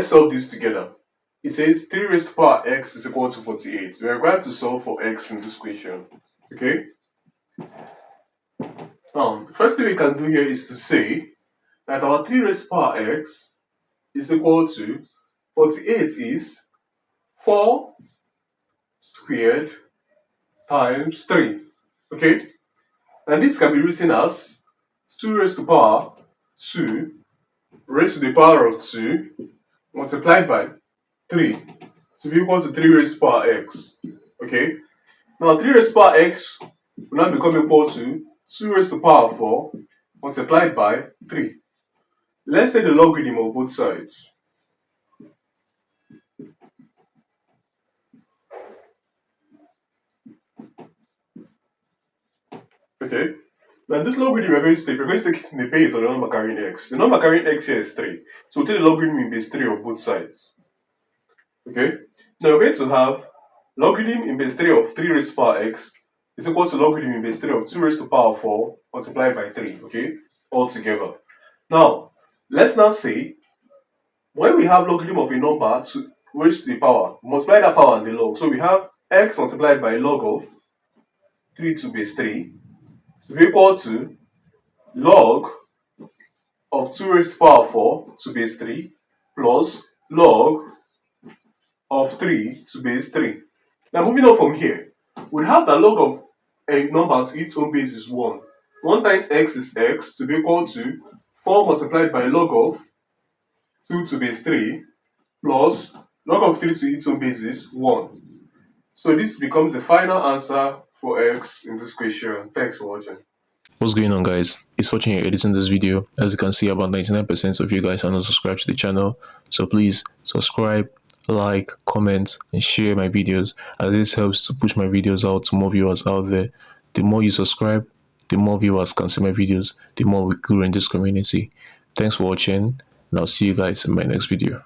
let's solve this together. It says 3 raised to the power x is equal to 48. We are required to solve for x in this question. Okay? The first thing we can do here is to say that our 3 raised to the power x is equal to 48 is 4 squared times 3. Okay? And this can be written as 2 raised to the power 2 raised to the power of 2 multiplied by 3 to be equal to 3 raised to the power x. Okay? Now 3 raised to the power x will now become equal to 2 raised to the power 4 multiplied by 3. Let's take the logarithm of both sides. Okay? Now this logarithm we're going to take it in the base of the number carrying x. The number carrying x here is 3. So we'll take the logarithm in base 3 of both sides. Okay? Now we're going to have logarithm in base 3 of 3 raised to the power x is equal to logarithm in base 3 of 2 raised to the power 4 multiplied by 3. Okay? All together. Now, let's now say when we have logarithm of a number to raised to the power, multiply that power and the log. So we have x multiplied by log of 3 to base 3 to be equal to log of 2 raised to the power 4 to base 3 plus log of 3 to base 3. Now moving on from here, we have the log of a number to its own base is 1. 1 times x is x to be equal to 4 multiplied by log of 2 to base 3 plus log of 3 to its own base is 1. So this becomes the final answer for x in this question. Thanks for watching. What's going on, guys? It's Fortune here editing this video. As you can see, about 99% of you guys are not subscribed to the channel, so please subscribe, like, comment and share my videos, as this helps to push my videos out to more viewers out there. The more you subscribe, the more viewers can see my videos, the more we grow in this community. Thanks for watching, and I'll see you guys in my next video.